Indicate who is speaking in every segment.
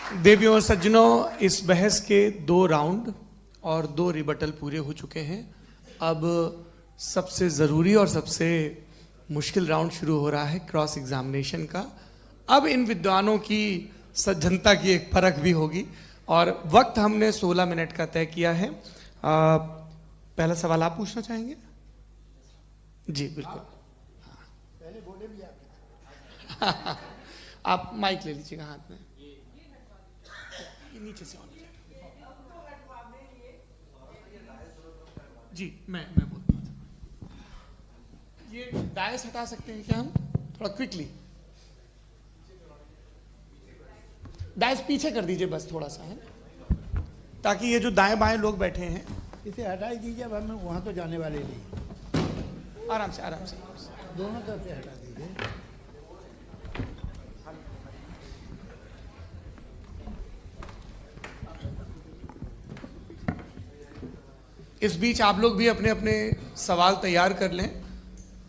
Speaker 1: देवियों और सज्जनों, इस बहस के 2 राउंड और 2 रिबटल पूरे हो चुके हैं। अब सबसे ज़रूरी और सबसे मुश्किल राउंड शुरू हो रहा है, क्रॉस एग्जामिनेशन का। अब इन विद्वानों की सज्जनता की एक परख भी होगी और वक्त हमने 16 मिनट का तय किया है। पहला सवाल आप पूछना चाहेंगे? जी बिल्कुल।
Speaker 2: पहले बोले भी आप
Speaker 1: आप माइक ले लीजिएगा हाथ में, ये नीचे से होना चाहिए। जी मैं बोलता हूँ, ये डायस हटा सकते हैं क्या हम थोड़ा क्विकली? डायस पीछे कर दीजिए बस थोड़ा सा, है ताकि ये जो दाएं बाएं लोग बैठे हैं
Speaker 2: इसे हटा ही दीजिए। अब हम वहाँ तो जाने वाले नहीं,
Speaker 1: आराम से आराम से।
Speaker 2: दोनों तरफ से हटा दीजिए।
Speaker 1: इस बीच आप लोग भी अपने अपने सवाल तैयार कर लें।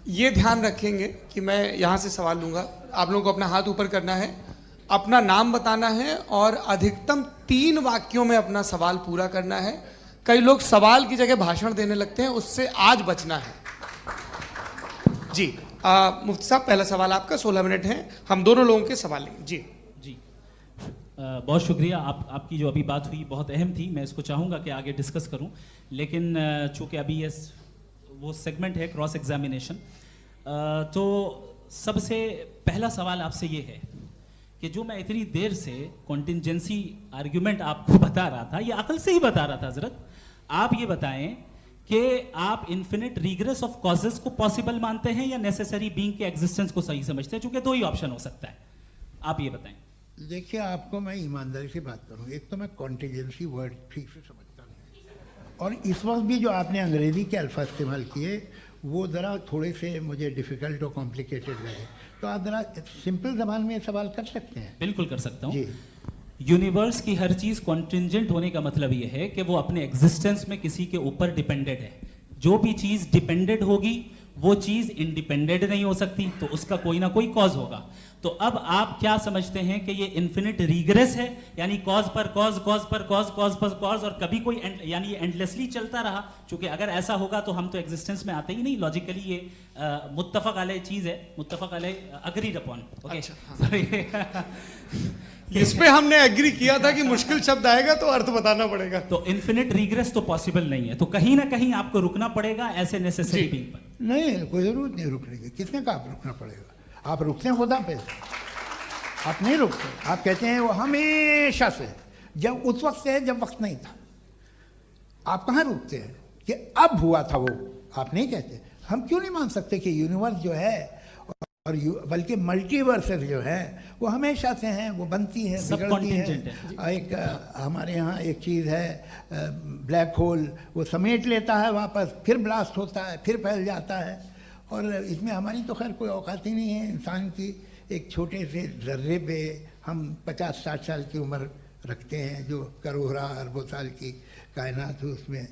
Speaker 1: ये ध्यान रखेंगे कि मैं यहाँ से सवाल लूँगा, आप लोगों को अपना हाथ ऊपर करना है, अपना नाम बताना है और अधिकतम 3 वाक्यों में अपना सवाल पूरा करना है। कई लोग सवाल की जगह भाषण देने लगते हैं, उससे आज बचना है। जी मुफ्ती साहब, पहला सवाल आपका, 16 मिनट हैं, हम दोनों लोगों के सवाल लेंगे। जी
Speaker 3: बहुत शुक्रिया। आपकी जो अभी बात हुई बहुत अहम थी, मैं इसको चाहूँगा कि आगे डिस्कस करूँ, लेकिन चूँकि अभी ये वो सेगमेंट है क्रॉस एग्जामिनेशन, तो सबसे पहला सवाल आपसे ये है कि जो मैं इतनी देर से कॉन्टिंजेंसी आर्ग्यूमेंट आपको बता रहा था, ये अकल से ही बता रहा था हजरत, आप ये बताएं कि आप इन्फिनिट रिग्रेस ऑफ कॉजेस को पॉसिबल मानते हैं या नेसेसरी बीइंग के एग्जिस्टेंस को सही समझते हैं? चूँकि 2 ही ऑप्शन हो सकता है, आप ये बताएं।
Speaker 2: देखिए, आपको मैं ईमानदारी से बात करूँ, एक तो मैं कॉन्टिजेंसी वर्ड ठीक से समझता नहीं, और इस वक्त भी जो आपने अंग्रेज़ी के अल्फाज इस्तेमाल किए वो ज़रा थोड़े से मुझे डिफ़िकल्ट और कॉम्प्लिकेटेड लगे, तो आप ज़रा सिंपल ज़बान में सवाल कर सकते हैं?
Speaker 3: बिल्कुल कर सकता हूँ
Speaker 2: जी।
Speaker 3: यूनिवर्स की हर चीज़ कॉन्टिंजेंट होने का मतलब ये है कि वो अपने एग्जिस्टेंस में किसी के ऊपर डिपेंडेड है। जो भी चीज़ डिपेंडेड होगी वो चीज़ इंडिपेंडेंट नहीं हो सकती, तो उसका कोई ना कोई कॉज होगा। तो अब आप क्या समझते हैं कि ये इन्फिनिट रिग्रेस है, यानी कॉज पर कॉज, कॉज पर कॉज, कॉज पर कॉज, और कभी कोई यानी ये एंडलेसली चलता रहा? क्योंकि अगर ऐसा होगा तो हम तो एग्जिस्टेंस में आते ही नहीं। लॉजिकली ये मुत्तफक अलैह चीज़ है, मुत्तफक अलैह, अग्रीड अपॉन। ओके,
Speaker 1: इस पे हमने एग्री किया था कि मुश्किल शब्द आएगा तो अर्थ बताना पड़ेगा।
Speaker 3: तो इन्फिनिट रिग्रेस तो पॉसिबल नहीं है, तो कहीं ना कहीं आपको रुकना पड़ेगा ऐसे नेसेसरी बीइंग पर।
Speaker 2: नहीं, कोई ज़रूरत नहीं रुकने की। किसने कहा आप रुकना पड़ेगा? आप रुकते हैं खुदा पे, आप नहीं रुकते। आप कहते हैं वो हमेशा से, जब उस वक्त से है जब वक्त नहीं था। आप कहाँ रुकते हैं कि अब हुआ था वो? आप नहीं कहते। हम क्यों नहीं मान सकते कि यूनिवर्स जो है और बल्कि मल्टीवर्सेस जो है वो हमेशा से हैं, वो बनती है, बिगड़ती है। एक हमारे यहाँ एक चीज़ है ब्लैक होल, वो समेट लेता है वापस, फिर ब्लास्ट होता है, फिर फैल जाता है। और इसमें हमारी तो खैर कोई औकात ही नहीं है इंसान की। एक छोटे से ज़र्रे पे हम 50-60 साल की उम्र रखते हैं, जो करोड़ों अरबों साल की कायनात है उसमें,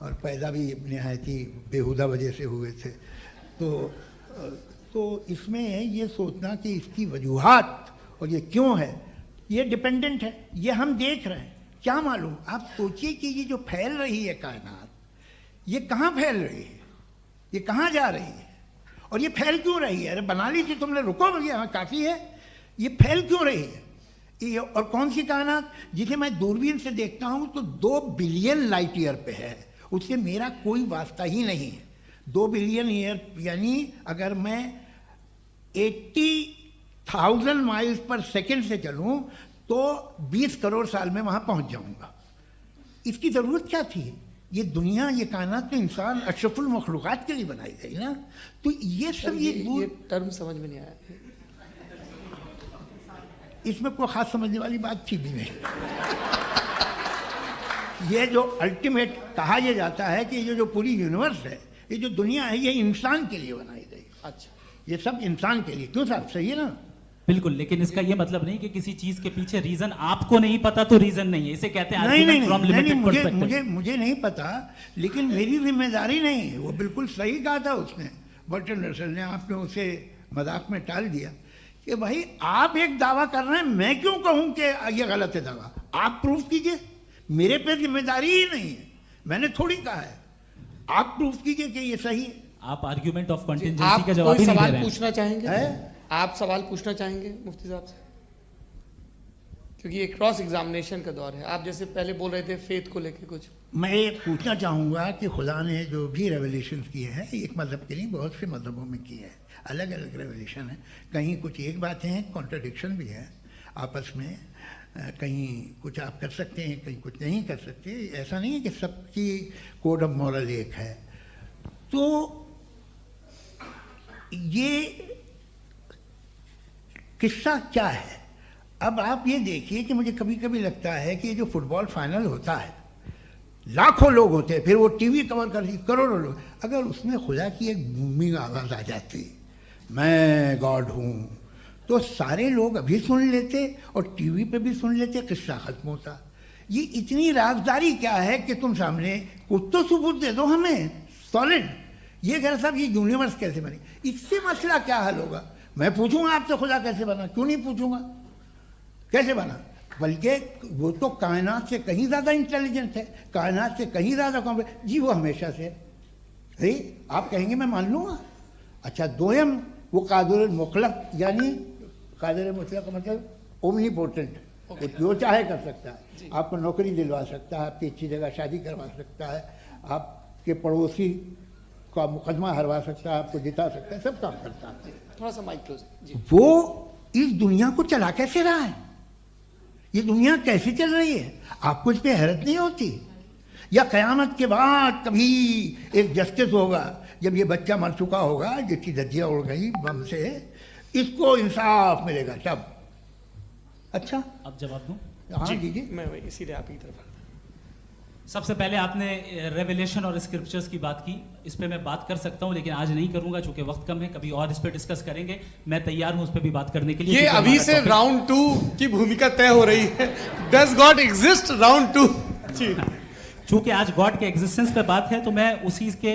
Speaker 2: और पैदा भी नहायत ही बेहुदा वजह से हुए थे। तो इसमें ये सोचना कि इसकी वजूहात और ये क्यों है, ये डिपेंडेंट है, ये हम देख रहे हैं। क्या मालूम, आप सोचिए कि ये जो फैल रही है कायनात, ये कहाँ फैल रही है, ये कहाँ जा रही है, और ये फैल क्यों रही है? अरे बना ली थी तुमने, रुको भैया, हाँ काफ़ी है। ये फैल क्यों रही है? ये और कौन सी कायनात जिसे मैं दूरबीन से देखता हूँ तो 2 बिलियन लाइट ईयर पे है, उससे मेरा कोई वास्ता ही नहीं है। 2 बिलियन ईयर यानी अगर मैं 80,000 माइल्स पर सेकेंड से चलूँ तो 20 करोड़ साल में वहाँ पहुँच जाऊँगा। इसकी ज़रूरत क्या थी? ये दुनिया, ये कायनात तो इंसान अशरफुल मखलूक़ात के लिए बनाई गई ना। तो ये सब ये
Speaker 1: टर्म समझ में नहीं आया,
Speaker 2: इसमें कोई ख़ास समझने वाली बात थी भी नहीं। ये जो अल्टीमेट कहा यह जाता है कि ये जो पूरी यूनिवर्स है, ये जो दुनिया है, ये इंसान के लिए बनाई गई।
Speaker 1: अच्छा, ये
Speaker 2: सब इंसान के लिए। क्यों साहब, सही है ना?
Speaker 3: बिल्कुल, लेकिन इसका ये मतलब नहीं कि किसी चीज के पीछे रीजन आपको नहीं पता तो रीजन नहीं है, इसे कहते हैं
Speaker 2: नहीं, मुझे नहीं पता, लेकिन मेरी जिम्मेदारी नहीं है। वो बिल्कुल सही कहा था उसने, बर्टन रसल ने, आपने उसे मजाक में टाल दिया कि भाई आप एक दावा कर रहे हैं, मैं क्यों कहूं कि ये गलत है दावा? आप प्रूफ कीजिए, मेरे पे जिम्मेदारी ही नहीं है, मैंने थोड़ी कहा है। आप प्रूफ कीजिए कि ये सही है।
Speaker 3: आप आर्ग्यूमेंट ऑफ कंटिंजेंसी
Speaker 1: आप
Speaker 3: का जवाब
Speaker 1: कोई
Speaker 3: ही नहीं दे
Speaker 1: सवाल
Speaker 3: रहे हैं।
Speaker 1: पूछना चाहेंगे?
Speaker 2: है?
Speaker 1: आप सवाल पूछना चाहेंगे मुफ्ती साहब से? क्योंकि ये क्रॉस एग्जामिनेशन का दौर है। आप जैसे पहले बोल रहे थे फेथ को लेके कुछ।
Speaker 2: मैं ये पूछना चाहूँगा कि खुदा ने जो भी रेवल्यूशन किए हैं, एक मज़हब के नहीं बहुत से मज़हबों में किए हैं, अलग अलग रेवल्यूशन है। कहीं कुछ एक बातें हैं, कॉन्ट्रडिक्शन भी है आपस में, कहीं कुछ आप कर सकते हैं, कहीं कुछ नहीं कर सकते। ऐसा नहीं है कि सबकी कोड ऑफ मॉरल एक है। तो ये किस्सा क्या है? अब आप ये देखिए कि मुझे कभी कभी लगता है कि जो फुटबॉल फाइनल होता है, लाखों लोग होते हैं, फिर वो टीवी कवर कर करोड़ों लोग, अगर उसमें खुदा की एक बूमिंग आवाज़ आ जाती, मैं गॉड हूँ, तो सारे लोग अभी सुन लेते और टीवी पे भी सुन लेते, किस्सा खत्म होता। ये इतनी राजदारी क्या है कि तुम सामने कुछ तो सबूत दे दो हमें सॉलिड। ये कह साहब ये यूनिवर्स कैसे बनी, इससे मसला क्या हल होगा? मैं पूछूंगा आपसे खुदा कैसे बना? क्यों नहीं पूछूंगा कैसे बना? बल्कि वो तो कायनात से कहीं ज़्यादा इंटेलिजेंट है, कायनात से कहीं ज़्यादा कॉम्प्लेक्स। जी वो हमेशा से है, आप कहेंगे मैं मान लूँगा। अच्छा दोयम वो कादिर मुतलक, यानी कादिर मुतलक का मतलब ओमनीपोटेंट, वो जो चाहे कर सकता है। आपको नौकरी दिलवा सकता है, आपकी अच्छी जगह शादी करवा सकता है, आपके पड़ोसी का मुकदमा हरवा सकता है, आपको जिता सकता है, सब काम करता है।
Speaker 1: थोड़ा सा माइक क्लोज जी।
Speaker 2: वो इस दुनिया को चला कैसे रहा है? ये दुनिया कैसे चल रही है? आपको इस पर हैरत नहीं होती? या क़यामत के बाद कभी एक जस्टिस होगा, जब ये बच्चा मर चुका होगा जिसकी धज्जियाँ उड़ गई बम से, इसको इंसाफ मिलेगा तब? अच्छा
Speaker 3: अब जवाब दूं?
Speaker 2: हाँ दीजिए।
Speaker 1: मैं वही इसीलिए आप ही तरफ।
Speaker 3: सबसे पहले आपने रेवलेशन और स्क्रिप्चर्स की बात की, इस पे मैं बात कर सकता हूं लेकिन आज नहीं करूंगा चूंकि वक्त कम है, कभी और इस पे डिस्कस करेंगे। मैं तैयार हूं उस पे भी बात करने के लिए।
Speaker 1: ये
Speaker 3: क्योंकि
Speaker 1: अभी
Speaker 3: हमारा
Speaker 1: से
Speaker 3: topic-
Speaker 1: राउंड 2 की भूमिका तय हो रही है। Does God exist round 2? जी
Speaker 3: चूंकि आज गॉड के एग्जिस्टेंस पे बात है तो मैं उसी के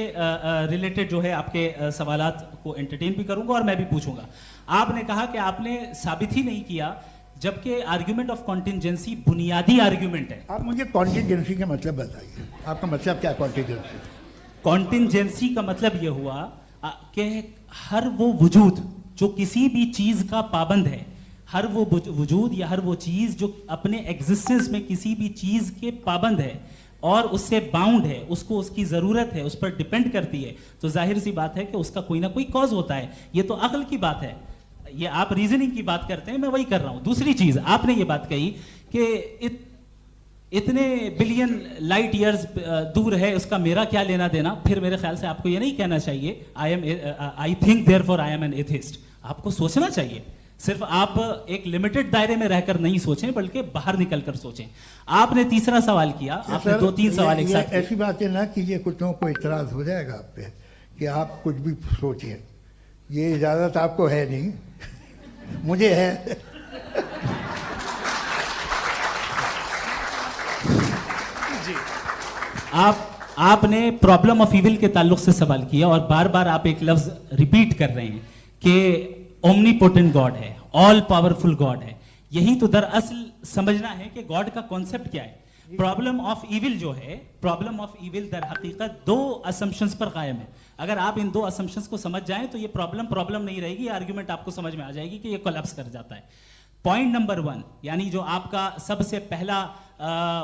Speaker 3: रिलेटेड जो है आपके सवालात को एंटरटेन भी करूंगा और मैं भी पूछूंगा। आपने कहा कि आपने साबित ही नहीं किया, जबकि आर्ग्यूमेंट ऑफ कॉन्टिंजेंसी बुनियादी आर्ग्यूमेंट है।
Speaker 2: आप मुझे कॉन्टिजेंसी का मतलब बताइए, आपका मतलब क्या कॉन्टिजेंसी?
Speaker 3: कॉन्टिंजेंसी का मतलब यह हुआ कि हर वो वजूद जो किसी भी चीज का पाबंद है, हर वो वजूद या हर वो चीज जो अपने एग्जिस्टेंस में किसी भी चीज के पाबंद है और उससे बाउंड है, उसको उसकी जरूरत है, उस पर डिपेंड करती है, तो जाहिर सी बात है कि उसका कोई ना कोई कॉज होता है। ये तो अक्ल की बात है। ये आप रीजनिंग की बात करते हैं, मैं वही कर रहा हूं। दूसरी चीज आपने ये बात कही कि इतने बिलियन लाइट ईयर्स दूर है, उसका मेरा क्या लेना देना। फिर मेरे ख्याल से आपको ये नहीं कहना चाहिए I think therefore I am an atheist. आपको सोचना चाहिए, सिर्फ आप एक लिमिटेड दायरे में रहकर नहीं सोचें बल्कि बाहर निकलकर सोचें। आपने तीसरा सवाल किया, आपने 2-3 सवाल एक साथ
Speaker 2: ऐसी बातें ना कीजिए, कुछ लोगों को इतराज हो जाएगा आप पे कि आप कुछ भी सोचिए। ये इजाज़त आपको है नहीं, मुझे है।
Speaker 1: जी
Speaker 3: आपने प्रॉब्लम ऑफ इविल के ताल्लुक से सवाल किया और बार बार आप एक लफ्ज रिपीट कर रहे हैं कि ओमनीपोटेंट गॉड है, ऑल पावरफुल गॉड है। यही तो दरअसल समझना है कि गॉड का कॉन्सेप्ट क्या है। प्रॉब्लम ऑफ इविल जो है, प्रॉब्लम ऑफ इविल दर हकीकत 2 असम्पशंस पर कायम है। अगर आप इन 2 असम्पशंस को समझ जाएं तो ये प्रॉब्लम नहीं रहेगी, आर्ग्यूमेंट आपको समझ में आ जाएगी कि ये कोलैप्स कर जाता है। पॉइंट नंबर 1 यानी जो आपका सबसे पहला